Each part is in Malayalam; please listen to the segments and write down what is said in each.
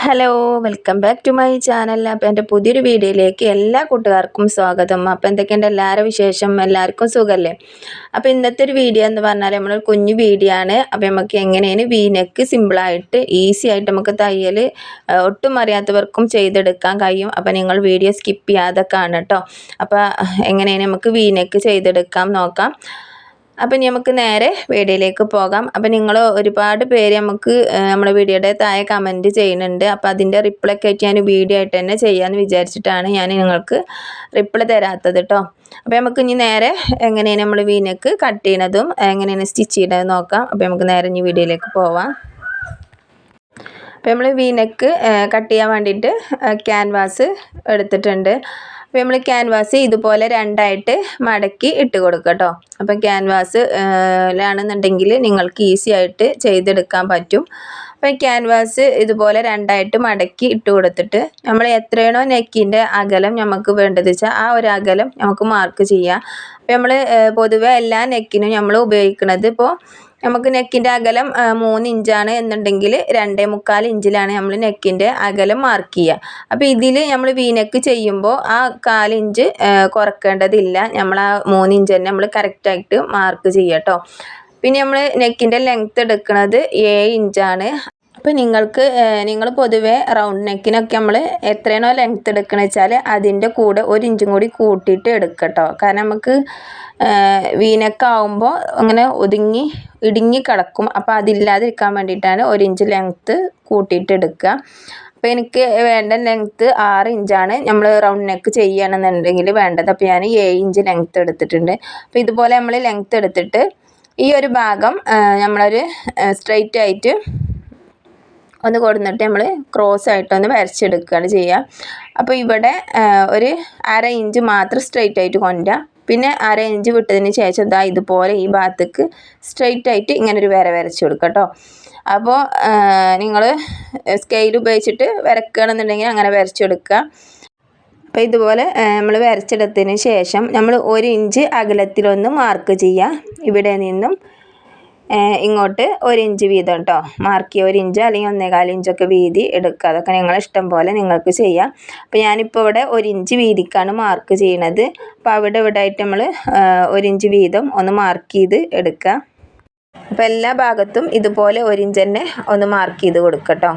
Hello welcome back to my channel. അപ്പോൾ എൻ്റെ പുതിയൊരു വീഡിയോയിലേക്ക് എല്ലാ കൂട്ടുകാർക്കും സ്വാഗതം. അപ്പോൾ എന്തൊക്കെയുണ്ട് എല്ലാവരും വിശേഷം? എല്ലാവർക്കും സുഖമല്ലേ? അപ്പോൾ ഇന്നത്തെ ഒരു വീഡിയോ എന്ന് പറഞ്ഞാൽ നമ്മളൊരു കുഞ്ഞു വീഡിയോ ആണ്. അപ്പോൾ നമുക്ക് എങ്ങനെയാണ് വീനെക്ക് സിമ്പിളായിട്ട് ഈസി ആയിട്ട് നമുക്ക് തയ്യൽ ഒട്ടും അറിയാത്തവർക്കും ചെയ്തെടുക്കാൻ കഴിയും. അപ്പോൾ നിങ്ങൾ വീഡിയോ സ്കിപ്പ് ചെയ്യാതെ കാണും കേട്ടോ. അപ്പോൾ എങ്ങനെയാണ് നമുക്ക് വീനെക്ക് ചെയ്തെടുക്കാം നോക്കാം. അപ്പം നമുക്ക് നേരെ വീഡിയോയിലേക്ക് പോകാം. അപ്പം നിങ്ങൾ ഒരുപാട് പേര് നമുക്ക് നമ്മുടെ വീഡിയോയുടെ താഴെ കമൻറ്റ് ചെയ്യുന്നുണ്ട്. അപ്പോൾ അതിൻ്റെ റിപ്ലൈ ഒക്കെ ആയിട്ട് ഞാൻ വീഡിയോ ആയിട്ട് തന്നെ ചെയ്യാമെന്ന് വിചാരിച്ചിട്ടാണ് ഞാൻ നിങ്ങൾക്ക് റിപ്ലൈ തരാത്തത് കേട്ടോ. അപ്പോൾ നമുക്ക് ഇനി നേരെ എങ്ങനെയാണ് നമ്മൾ വീനെക്ക് കട്ട് ചെയ്യണതും എങ്ങനെയാണ് സ്റ്റിച്ച് ചെയ്യണതും നോക്കാം. അപ്പോൾ നമുക്ക് നേരെ ഇനി വീഡിയോയിലേക്ക് പോവാം. അപ്പോൾ നമ്മൾ വീനെക്ക് കട്ട് ചെയ്യാൻ വേണ്ടിയിട്ട് ക്യാൻവാസ് എടുത്തിട്ടുണ്ട്. അപ്പോൾ നമ്മൾ ക്യാൻവാസ് ഇതുപോലെ രണ്ടായിട്ട് മടക്കി ഇട്ട് കൊടുക്കുക കേട്ടോ. അപ്പോൾ ക്യാൻവാസിലാണെന്നുണ്ടെങ്കിൽ നിങ്ങൾക്ക് ഈസി ആയിട്ട് ചെയ്തെടുക്കാൻ പറ്റും. അപ്പോൾ ക്യാൻവാസ് ഇതുപോലെ രണ്ടായിട്ട് മടക്കി ഇട്ട് കൊടുത്തിട്ട് നമ്മൾ എത്രയാണോ നെക്കിൻ്റെ അകലം നമുക്ക് വേണ്ടത് വെച്ചാൽ ആ ഒരു അകലം നമുക്ക് മാർക്ക് ചെയ്യാം. അപ്പോൾ നമ്മൾ പൊതുവെ എല്ലാ നെക്കിനും നമ്മൾ ഉപയോഗിക്കുന്നത് ഇപ്പോൾ നമുക്ക് നെക്കിൻ്റെ അകലം 3 ഇഞ്ചാണ് എന്നുണ്ടെങ്കിൽ 2.25 ഇഞ്ചിലാണ് നമ്മൾ നെക്കിൻ്റെ അകലം മാർക്ക് ചെയ്യുക. അപ്പോൾ ഇതിൽ നമ്മൾ വീനെക്ക് ചെയ്യുമ്പോൾ ആ 1/4 ഇഞ്ച് കുറക്കേണ്ടതില്ല. നമ്മൾ ആ 3 ഇഞ്ച് തന്നെ നമ്മൾ കറക്റ്റായിട്ട് മാർക്ക് ചെയ്യുക കേട്ടോ. പിന്നെ നമ്മൾ നെക്കിൻ്റെ ലെങ്ത്ത് എടുക്കുന്നത് 7 ഇഞ്ചാണ്. അപ്പോൾ നിങ്ങൾ പൊതുവേ റൗണ്ട് നെക്കിനൊക്കെ നമ്മൾ എത്രയാണോ ലെങ്ത്ത് എടുക്കണമെന്ന് വെച്ചാൽ അതിൻ്റെ കൂടെ 1 ഇഞ്ചും കൂടി കൂട്ടിയിട്ട് എടുക്കുക കേട്ടോ. കാരണം നമുക്ക് വീനെക്ക് ആവുമ്പോൾ അങ്ങനെ ഇടുങ്ങി കിടക്കും. അപ്പോൾ അതില്ലാതിരിക്കാൻ വേണ്ടിയിട്ടാണ് 1 ഇഞ്ച് ലെങ്ത്ത് കൂട്ടിയിട്ട് എടുക്കുക. അപ്പോൾ എനിക്ക് വേണ്ട ലെങ്ത്ത് 6 ഇഞ്ചാണ് നമ്മൾ റൗണ്ട് നെക്ക് ചെയ്യുകയാണെന്നുണ്ടെങ്കിൽ വേണ്ടത്. അപ്പോൾ ഞാൻ 7 ഇഞ്ച് ലെങ്ത്ത് എടുത്തിട്ടുണ്ട്. അപ്പോൾ ഇതുപോലെ നമ്മൾ ലെങ്ത്ത് എടുത്തിട്ട് ഈ ഒരു ഭാഗം നമ്മളൊരു സ്ട്രെയിറ്റ് ആയിട്ട് ഒന്ന് കൊടുത്തിട്ട് നമ്മൾ ക്രോസ് ആയിട്ടൊന്ന് വരച്ചെടുക്കുകയാണ് ചെയ്യുക. അപ്പോൾ ഇവിടെ ഒരു 1/2 ഇഞ്ച് മാത്രം സ്ട്രെയിറ്റ് ആയിട്ട് കൊണ്ടുവരിക. പിന്നെ 1/2 ഇഞ്ച് വിട്ടതിന് ശേഷം ഇതാ ഇതുപോലെ ഈ ഭാഗത്തേക്ക് സ്ട്രെയിറ്റ് ആയിട്ട് ഇങ്ങനൊരു വരച്ച് കൊടുക്കുക കേട്ടോ. അപ്പോൾ നിങ്ങൾ സ്കെയിൽ ഉപയോഗിച്ചിട്ട് വരക്കുകയാണെന്നുണ്ടെങ്കിൽ അങ്ങനെ വരച്ചെടുക്കുക. അപ്പോൾ ഇതുപോലെ നമ്മൾ വരച്ചെടുത്തതിന് ശേഷം നമ്മൾ 1 ഇഞ്ച് അകലത്തിലൊന്ന് മാർക്ക് ചെയ്യുക. ഇവിടെ നിന്നും ഇങ്ങോട്ട് 1 ഇഞ്ച് വീതം കേട്ടോ മാർക്ക് ചെയ്യുക. 1 ഇഞ്ച് അല്ലെങ്കിൽ 1.25 ഇഞ്ചൊക്കെ വീതി എടുക്കുക. അതൊക്കെ നിങ്ങളെ ഇഷ്ടം പോലെ നിങ്ങൾക്ക് ചെയ്യാം. അപ്പോൾ ഞാനിപ്പോൾ ഇവിടെ 1 ഇഞ്ച് വീതിക്കാണ് മാർക്ക് ചെയ്യണത്. അപ്പോൾ ഇവിടെ ആയിട്ട് നമ്മൾ 1 ഇഞ്ച് വീതം ഒന്ന് മാർക്ക് ചെയ്ത് എടുക്കുക. അപ്പോൾ എല്ലാ ഭാഗത്തും ഇതുപോലെ 1 ഇഞ്ച് തന്നെ ഒന്ന് മാർക്ക് ചെയ്ത് കൊടുക്കുക കേട്ടോ.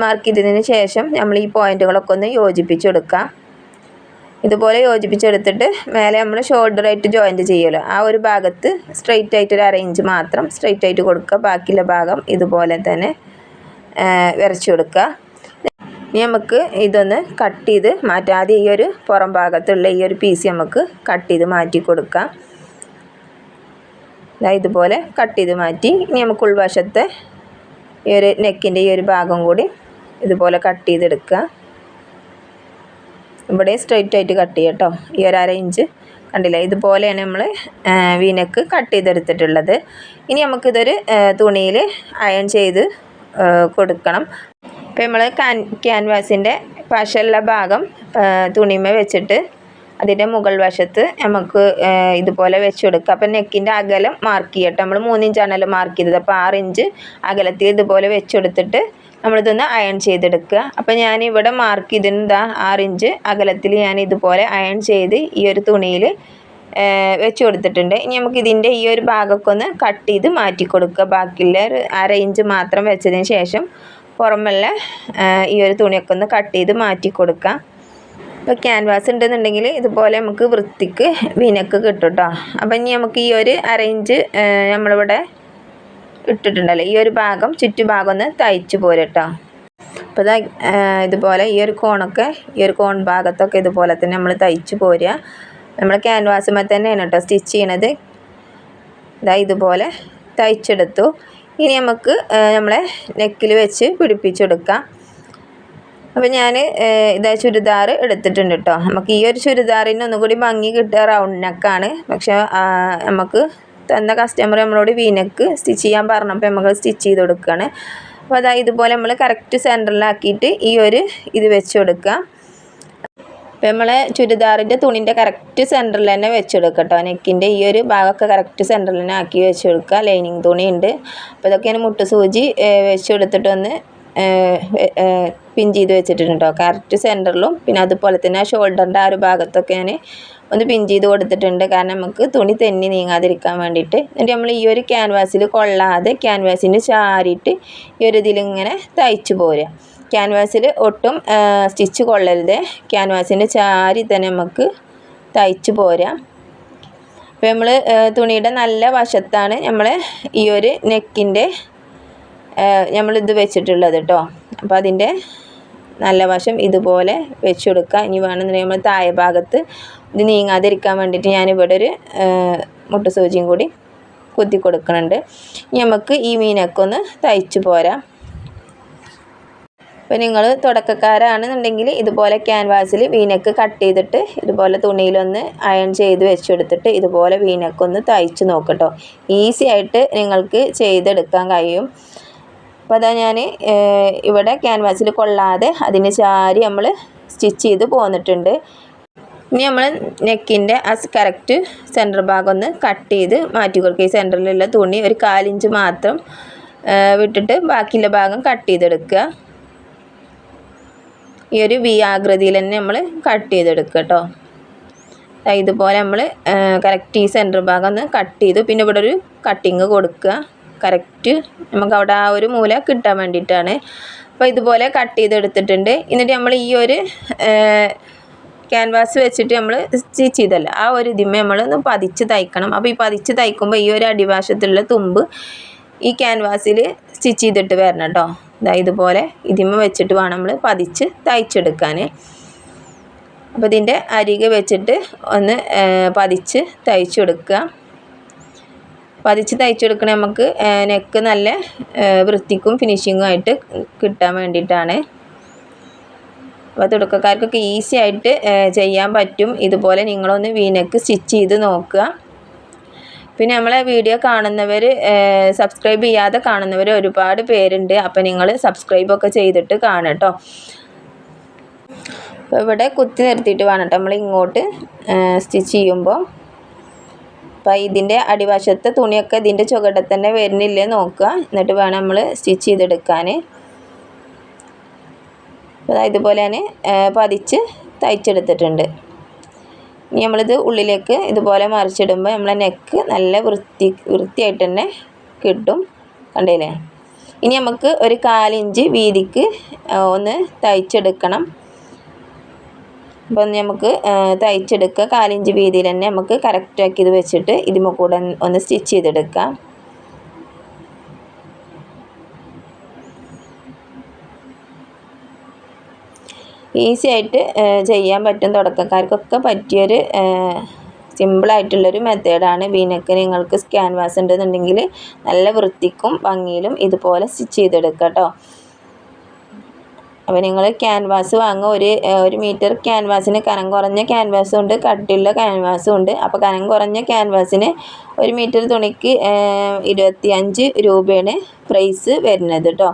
മാർക്ക് ചെയ്തതിന് ശേഷം നമ്മൾ ഈ പോയിൻറ്റുകളൊക്കെ ഒന്ന് യോജിപ്പിച്ച് കൊടുക്കുക. ഇതുപോലെ യോജിപ്പിച്ചെടുത്തിട്ട് മേലെ നമ്മൾ ഷോൾഡറായിട്ട് ജോയിൻറ്റ് ചെയ്യുമല്ലോ ആ ഒരു ഭാഗത്ത് സ്ട്രെയിറ്റ് ആയിട്ട് ഒരു 1/2 ഇഞ്ച് മാത്രം സ്ട്രെയിറ്റ് ആയിട്ട് കൊടുക്കുക. ബാക്കിയുള്ള ഭാഗം ഇതുപോലെ തന്നെ വരച്ചു കൊടുക്കുക. ഇനി നമുക്ക് ഇതൊന്ന് കട്ട് ചെയ്ത് മാറ്റാം. ആദ്യം ഈ ഒരു പുറം ഭാഗത്തുള്ള ഈ ഒരു പീസ് നമുക്ക് കട്ട് ചെയ്ത് മാറ്റി കൊടുക്കാം. ഇതുപോലെ കട്ട് ചെയ്ത് മാറ്റി ഇനി നമുക്ക് ഉൾവശത്തെ ഈ ഒരു നെക്കിൻ്റെ ഈ ഒരു ഭാഗം കൂടി ഇതുപോലെ കട്ട് ചെയ്തെടുക്കുക. ഇവിടെ സ്ട്രെയിറ്റ് ആയിട്ട് കട്ട് ചെയ്യുക കേട്ടോ. ഈ ഒരു 1/2 ഇഞ്ച് കണ്ടില്ല, ഇതുപോലെയാണ് നമ്മൾ വീനെക്ക് കട്ട് ചെയ്തെടുത്തിട്ടുള്ളത്. ഇനി നമുക്കിതൊരു തുണിയിൽ അയൺ ചെയ്ത് കൊടുക്കണം. അപ്പോൾ നമ്മൾ ക്യാൻവാസിൻ്റെ വശമുള്ള ഭാഗം തുണിമേ വെച്ചിട്ട് അതിൻ്റെ മുകൾ വശത്ത് നമുക്ക് ഇതുപോലെ വെച്ച് കൊടുക്കുക. അപ്പോൾ നെക്കിൻ്റെ അകലം മാർക്ക് ചെയ്യട്ടെ. നമ്മൾ 3 ഇഞ്ചാണല്ലോ മാർക്ക് ചെയ്തത്. അപ്പോൾ 6 ഇഞ്ച് അകലത്തിൽ ഇതുപോലെ വെച്ചെടുത്തിട്ട് നമ്മളിതൊന്ന് അയൺ ചെയ്തെടുക്കുക. അപ്പോൾ ഞാനിവിടെ മാർക്ക് ചെയ്തിരുന്നത് 6 ഇഞ്ച് അകലത്തിൽ ഞാൻ ഇതുപോലെ അയൺ ചെയ്ത് ഈ ഒരു തുണിയിൽ വെച്ച് കൊടുത്തിട്ടുണ്ട്. ഇനി നമുക്ക് ഇതിൻ്റെ ഈ ഒരു ഭാഗമൊക്കെ ഒന്ന് കട്ട് ചെയ്ത് മാറ്റി കൊടുക്കുക. ബാക്കിയുള്ള ഒരു 1/2 ഇഞ്ച് മാത്രം വെച്ചതിന് ശേഷം പുറമെയുള്ള ഈ ഒരു തുണിയൊക്കെ ഒന്ന് കട്ട് ചെയ്ത് മാറ്റി കൊടുക്കുക. ഇപ്പോൾ ക്യാൻവാസ് ഉണ്ടെന്നുണ്ടെങ്കിൽ ഇതുപോലെ നമുക്ക് വൃത്തിക്ക് വീനെക്ക് കിട്ടും കേട്ടോ. അപ്പോൾ ഇനി നമുക്ക് ഈ ഒരു 1/2 ഇഞ്ച് നമ്മളിവിടെ ഇട്ടിട്ടുണ്ടല്ലോ ഈ ഒരു ഭാഗം ചുറ്റുഭാഗം ഒന്ന് തയ്ച്ച് പോരും കേട്ടോ. അപ്പോൾ ഇതുപോലെ ഈ ഒരു കോണൊക്കെ ഈ ഒരു കോൺ ഭാഗത്തൊക്കെ ഇതുപോലെ തന്നെ നമ്മൾ തയ്ച്ച് പോരുക. നമ്മൾ ക്യാൻവാസുമ്മേ തന്നെയാണ് കേട്ടോ സ്റ്റിച്ച് ചെയ്യണത്. ഇതുപോലെ തയ്ച്ചെടുത്തു. ഇനി നമുക്ക് നമ്മളെ നെക്കിൽ വെച്ച് പിടിപ്പിച്ചെടുക്കാം. അപ്പോൾ ഞാൻ ചുരിദാർ എടുത്തിട്ടുണ്ട് കേട്ടോ. നമുക്ക് ഈ ഒരു ചുരിദാറിന് ഒന്നുകൂടി ഭംഗി കിട്ടുക റൗണ്ട് നെക്കാണ്. പക്ഷേ നമുക്ക് തന്ന കസ്റ്റമർ നമ്മളോട് വീനെക്ക് സ്റ്റിച്ച് ചെയ്യാൻ പറഞ്ഞപ്പോൾ നമുക്ക് സ്റ്റിച്ച് ചെയ്ത് കൊടുക്കുകയാണ്. അപ്പോൾ ഇതുപോലെ നമ്മൾ കറക്റ്റ് സെൻറ്ററിലാക്കിയിട്ട് ഈ ഒരു ഇത് വെച്ച് കൊടുക്കുക. അപ്പോൾ നമ്മൾ ചുരിദാറിൻ്റെ തുണിൻ്റെ കറക്റ്റ് സെൻറ്ററിൽ തന്നെ വെച്ച് കൊടുക്കുക കേട്ടോ. നെക്കിൻ്റെ ഈ ഒരു ഭാഗമൊക്കെ കറക്റ്റ് സെൻറ്ററിൽ തന്നെ ആക്കി വെച്ച് കൊടുക്കുക. ലൈനിങ് തുണി ഉണ്ട്. അപ്പോൾ ഇതൊക്കെയാണ് മുട്ട് സൂചി വെച്ച് കൊടുത്തിട്ടൊന്ന് പിൻ ചെയ്ത് വെച്ചിട്ടുണ്ട് കേട്ടോ. കറക്റ്റ് സെൻറ്ററിലും പിന്നെ അതുപോലെ തന്നെ ആ ഷോൾഡറിൻ്റെ ആ ഒരു ഭാഗത്തൊക്കെ ഞാൻ ഒന്ന് പിൻ ചെയ്ത് കൊടുത്തിട്ടുണ്ട്. കാരണം നമുക്ക് തുണി തെന്നി നീങ്ങാതിരിക്കാൻ വേണ്ടിയിട്ട്. എന്നിട്ട് നമ്മൾ ഈ ഒരു ക്യാൻവാസിൽ കൊള്ളാതെ ക്യാൻവാസിന് ചാരിയിട്ട് ഈ ഒരു ഇതിലിങ്ങനെ തയ്ച്ച് പോരുക. ക്യാൻവാസിൽ ഒട്ടും സ്റ്റിച്ച് കൊള്ളരുത്. ക്യാൻവാസിന് ചാരി തന്നെ നമുക്ക് തയ്ച്ച് പോരാം. അപ്പോൾ നമ്മൾ തുണിയുടെ നല്ല വശത്താണ് നമ്മൾ ഈ ഒരു നെക്കിൻ്റെ നമ്മളിത് വെച്ചിട്ടുള്ളത് കേട്ടോ. അപ്പോൾ അതിൻ്റെ നല്ല വശം ഇതുപോലെ വെച്ച് കൊടുക്കുക. ഇനി വേണമെന്നുണ്ടെങ്കിൽ നമ്മൾ താഴെ ഭാഗത്ത് ഇത് നീങ്ങാതിരിക്കാൻ വേണ്ടിയിട്ട് ഞാനിവിടെ ഒരു മുട്ടുസൂചിയും കൂടി കുത്തി കൊടുക്കുന്നുണ്ട്. ഇനി നമുക്ക് ഈ മീനൊക്കെ തയ്ച്ച് പോരാം. അപ്പോൾ നിങ്ങൾ തുടക്കക്കാരാണെന്നുണ്ടെങ്കിൽ ഇതുപോലെ ക്യാൻവാസിൽ വീനക്ക് കട്ട് ചെയ്തിട്ട് ഇതുപോലെ തുണിയിലൊന്ന് അയൺ ചെയ്ത് വെച്ചെടുത്തിട്ട് ഇതുപോലെ വീനക്കൊന്ന് തയ്ച്ച് നോക്കട്ടോ. ഈസി ആയിട്ട് നിങ്ങൾക്ക് ചെയ്തെടുക്കാൻ കഴിയും. അപ്പോൾ അതാ ഞാൻ ഇവിടെ ക്യാൻവാസിൽ കൊള്ളാതെ അതിന് ചാരി നമ്മൾ സ്റ്റിച്ച് ചെയ്ത് പോന്നിട്ടുണ്ട്. ഇനി നമ്മൾ നെക്കിൻ്റെ ആ കറക്റ്റ് സെൻറ്റർ ഭാഗം ഒന്ന് കട്ട് ചെയ്ത് മാറ്റി കൊടുക്കുക. ഈ സെൻറ്ററിലുള്ള തുണി ഒരു 1/4 ഇഞ്ച് മാത്രം വിട്ടിട്ട് ബാക്കിയുള്ള ഭാഗം കട്ട് ചെയ്തെടുക്കുക. ഈ ഒരു വി ആകൃതിയിൽ തന്നെ നമ്മൾ കട്ട് ചെയ്തെടുക്കുക കേട്ടോ. ഇതുപോലെ നമ്മൾ കറക്റ്റ് ഈ സെൻറ്റർ ഭാഗം ഒന്ന് കട്ട് ചെയ്തു. പിന്നെ ഇവിടെ ഒരു കട്ടിങ് കൊടുക്കുക. കറക്റ്റ് നമുക്ക് അവിടെ ആ ഒരു മൂല കിട്ടാൻ വേണ്ടിയിട്ടാണ്. അപ്പോൾ ഇതുപോലെ കട്ട് ചെയ്തെടുത്തിട്ടുണ്ട്. എന്നിട്ട് നമ്മൾ ഈ ഒരു ക്യാൻവാസ് വെച്ചിട്ട് നമ്മൾ സ്റ്റിച്ച് ചെയ്തല്ല ആ ഒരു ഇതിമേ നമ്മൾ ഒന്ന് പതിച്ച് തയ്ക്കണം. അപ്പോൾ ഈ പതിച്ച് തയ്ക്കുമ്പോൾ ഈ ഒരു അടിവശത്തുള്ള തുമ്പ് ഈ ക്യാൻവാസിൽ സ്റ്റിച്ച് ചെയ്തിട്ട് വരണം കേട്ടോ. ഇതുപോലെ ഇതിമ വെച്ചിട്ട് വേണം നമ്മൾ പതിച്ച് തയ്ച്ചെടുക്കാൻ. അപ്പോൾ ഇതിൻ്റെ അരികെ വെച്ചിട്ട് ഒന്ന് പതിച്ച് തയ്ച്ചെടുക്കുക. പതിച്ച് തയ്ച്ചെടുക്കണ നമുക്ക് നെക്ക് നല്ല വൃത്തിക്കും ഫിനിഷിങ്ങും ആയിട്ട് കിട്ടാൻ വേണ്ടിയിട്ടാണ്. അപ്പോൾ തുടക്കക്കാർക്കൊക്കെ ഈസി ആയിട്ട് ചെയ്യാൻ പറ്റും. ഇതുപോലെ നിങ്ങളൊന്ന് വീനക്ക് സ്റ്റിച്ച് ചെയ്ത് നോക്കുക. പിന്നെ നമ്മളെ വീഡിയോ കാണുന്നവർ സബ്സ്ക്രൈബ് ചെയ്യാതെ കാണുന്നവർ ഒരുപാട് പേരുണ്ട്. അപ്പോൾ നിങ്ങൾ സബ്സ്ക്രൈബൊക്കെ ചെയ്തിട്ട് കാണുക കേട്ടോ. അപ്പോൾ ഇവിടെ കുത്തി നിർത്തിയിട്ട് വേണം കേട്ടോ നമ്മൾ ഇങ്ങോട്ട് സ്റ്റിച്ച് ചെയ്യുമ്പോൾ. അപ്പോൾ ഇതിൻ്റെ അടിവശത്തെ തുണിയൊക്കെ ഇതിൻ്റെ ചുവടെ തന്നെ വരുന്നില്ലേ നോക്കുക. എന്നിട്ട് വേണം നമ്മൾ സ്റ്റിച്ച് ചെയ്തെടുക്കാൻ. അപ്പോൾ ഇതുപോലെ തന്നെ പതിച്ച് തയ്ച്ചെടുത്തിട്ടുണ്ട്. ഇനി നമ്മളിത് ഉള്ളിലേക്ക് ഇതുപോലെ മറിച്ചിടുമ്പോൾ നമ്മളെ നെക്ക് നല്ല വൃത്തിയായിട്ട് തന്നെ കിട്ടും. കണ്ടില്ലേ? ഇനി നമുക്ക് ഒരു 1/4 ഇഞ്ച് വീതിക്ക് ഒന്ന് തയ്ച്ചെടുക്കണം. അപ്പോൾ നമുക്ക് തയ്ച്ചെടുക്കുക. 1/4 ഇഞ്ച് വീതിയിൽ തന്നെ നമുക്ക് കറക്റ്റാക്കി ഇത് വെച്ചിട്ട് ഇതിമ കൂടെ ഒന്ന് സ്റ്റിച്ച് ചെയ്തെടുക്കാം. ഈസി ആയിട്ട് ചെയ്യാൻ പറ്റും. തുടക്കക്കാർക്കൊക്കെ പറ്റിയൊരു സിമ്പിളായിട്ടുള്ളൊരു മെത്തേഡാണ്. വീനക്ക് നിങ്ങൾക്ക് ക്യാൻവാസ് ഉണ്ടെന്നുണ്ടെങ്കിൽ നല്ല വൃത്തിക്കും ഭംഗിയിലും ഇതുപോലെ സ്റ്റിച്ച് ചെയ്തെടുക്കുക കേട്ടോ. അപ്പോൾ നിങ്ങൾ ക്യാൻവാസ് വാങ്ങുക. ഒരു മീറ്റർ ക്യാൻവാസിന് കനം കുറഞ്ഞ ക്യാൻവാസും ഉണ്ട്, കട്ടിയുള്ള ക്യാൻവാസും ഉണ്ട്. അപ്പോൾ കനം കുറഞ്ഞ ക്യാൻവാസിന് 1 മീറ്റർ തുണിക്ക് 25 രൂപയാണ് പ്രൈസ് വരുന്നത് കേട്ടോ.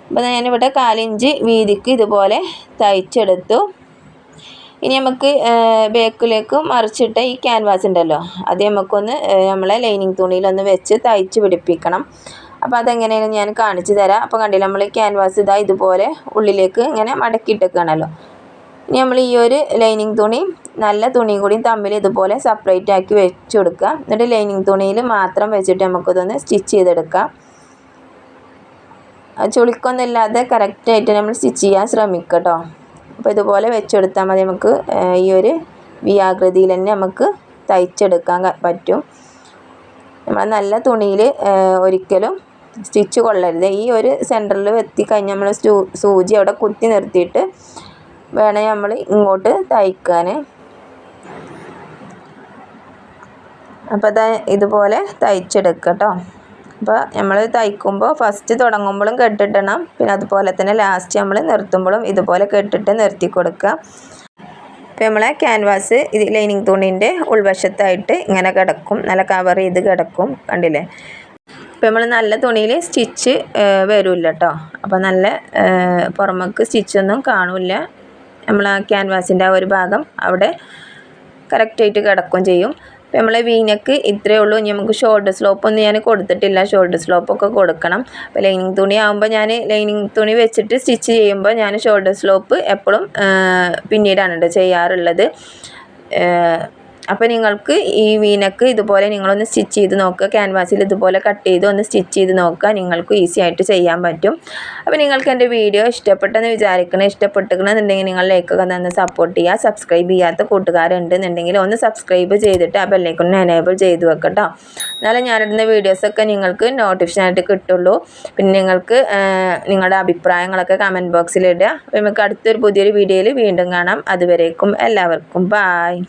അപ്പോൾ ഞാനിവിടെ 1/4 ഇഞ്ച് വീതിക്ക് ഇതുപോലെ തയ്ച്ചെടുത്തു. ഇനി നമുക്ക് ബാക്കിലേക്ക് മറിച്ചിട്ട് ഈ ക്യാൻവാസ് ഉണ്ടല്ലോ അത് നമുക്കൊന്ന് നമ്മളെ ലൈനിങ് തുണിയിലൊന്ന് വെച്ച് തയ്ച്ച് പിടിപ്പിക്കണം. അപ്പോൾ അതെങ്ങനെയാണ് ഞാൻ കാണിച്ചു തരാം. അപ്പോൾ കണ്ടില്ല നമ്മൾ ക്യാൻവാസ് ഇതുപോലെ ഉള്ളിലേക്ക് ഇങ്ങനെ മടക്കിയിട്ടേക്കാണല്ലോ. ഇനി നമ്മൾ ഈ ഒരു ലൈനിങ് തുണി നല്ല തുണിയും കൂടി തമ്മിൽ ഇതുപോലെ സെപ്പറേറ്റ് ആക്കി വെച്ച് കൊടുക്കുക. എന്നിട്ട് ലൈനിങ് തുണിയിൽ മാത്രം വെച്ചിട്ട് നമുക്കിതൊന്ന് സ്റ്റിച്ച് ചെയ്തെടുക്കാം. ചുളിക്കൊന്നും ഇല്ലാതെ കറക്റ്റായിട്ട് നമ്മൾ സ്റ്റിച്ച് ചെയ്യാൻ ശ്രമിക്കുക കേട്ടോ. അപ്പോൾ ഇതുപോലെ വെച്ചെടുത്താൽ മതി. നമുക്ക് ഈ ഒരു വി ആകൃതിയിൽ തന്നെ നമുക്ക് തയ്ച്ചെടുക്കാൻ പറ്റും. നമ്മൾ നല്ല തുണിയിൽ ഒരിക്കലും സ്റ്റിച്ച് കൊള്ളരുത്. ഈ ഒരു സെൻറ്ററിൽ എത്തിക്കഴിഞ്ഞാൽ നമ്മൾ സൂചി അവിടെ കുത്തി നിർത്തിയിട്ട് വേണം നമ്മൾ ഇങ്ങോട്ട് തയ്ക്കാൻ. അപ്പോൾ ഇതുപോലെ തയ്ച്ചെടുക്കുക കേട്ടോ. അപ്പോൾ നമ്മൾ തയ്ക്കുമ്പോൾ ഫസ്റ്റ് തുടങ്ങുമ്പോഴും കെട്ടിടണം. പിന്നെ അതുപോലെ തന്നെ ലാസ്റ്റ് നമ്മൾ നിർത്തുമ്പോഴും ഇതുപോലെ കെട്ടിട്ട് നിർത്തി കൊടുക്കുക. അപ്പോൾ നമ്മളെ ക്യാൻവാസ് ഇത് ലൈനിങ് തുണീൻ്റെ ഉൾവശത്തായിട്ട് ഇങ്ങനെ കിടക്കും. നല്ല കവർ ചെയ്ത് കിടക്കും. കണ്ടില്ലേ? അപ്പോൾ നമ്മൾ നല്ല തുണിയിൽ സ്റ്റിച്ച് വരില്ല കേട്ടോ. അപ്പോൾ നല്ല പുറമേക്ക് സ്റ്റിച്ചൊന്നും കാണില്ല. നമ്മൾ ആ ക്യാൻവാസിൻ്റെ ആ ഒരു ഭാഗം അവിടെ കറക്റ്റായിട്ട് കിടക്കുകയും ചെയ്യും. നമ്മളെ വീനക്ക് ഇത്രയേ ഉള്ളൂ. ഇനി നമുക്ക് ഷോൾഡർ സ്ലോപ്പ് ഒന്നും ഞാൻ കൊടുത്തിട്ടില്ല. ഷോൾഡർ സ്ലോപ്പൊക്കെ കൊടുക്കണം. അപ്പോൾ ലൈനിങ് തുണി ആകുമ്പോൾ ഞാൻ ലൈനിങ് തുണി വെച്ചിട്ട് സ്റ്റിച്ച് ചെയ്യുമ്പോൾ ഞാൻ ഷോൾഡർ സ്ലോപ്പ് എപ്പോഴും പിന്നീടാണ് കേട്ടോ ചെയ്യാറുള്ളത്. അപ്പോൾ നിങ്ങൾക്ക് ഈ വീനക്ക് ഇതുപോലെ നിങ്ങളൊന്ന് സ്റ്റിച്ച് ചെയ്ത് നോക്കുക. ക്യാൻവാസിൽ ഇതുപോലെ കട്ട് ചെയ്ത് ഒന്ന് സ്റ്റിച്ച് ചെയ്ത് നോക്കുക. നിങ്ങൾക്ക് ഈസി ആയിട്ട് ചെയ്യാൻ പറ്റും. അപ്പോൾ നിങ്ങൾക്ക് എൻ്റെ വീഡിയോ ഇഷ്ടപ്പെട്ടെന്ന് വിചാരിക്കണം. ഇഷ്ടപ്പെട്ടിട്ടുണ്ടെങ്കിൽ നിങ്ങൾ ലൈക്കൊക്കെ തന്ന് സപ്പോർട്ട് ചെയ്യുക. സബ്സ്ക്രൈബ് ചെയ്യാത്ത കൂട്ടുകാരുണ്ടെന്നുണ്ടെങ്കിൽ ഒന്ന് സബ്സ്ക്രൈബ് ചെയ്തിട്ട് ആ ബെല്ലൈക്കൺ എനേബിൾ ചെയ്ത് വെക്കട്ടോ. എന്നാലും ഞാനിടുന്ന വീഡിയോസൊക്കെ നിങ്ങൾക്ക് നോട്ടിഫിക്കേഷനായിട്ട് കിട്ടുള്ളൂ. പിന്നെ നിങ്ങൾക്ക് നിങ്ങളുടെ അഭിപ്രായങ്ങളൊക്കെ കമൻറ്റ് ബോക്സിലിടുക. നമുക്ക് അടുത്തൊരു പുതിയൊരു വീഡിയോയിൽ വീണ്ടും കാണാം. അതുവരേക്കും എല്ലാവർക്കും ബായ്.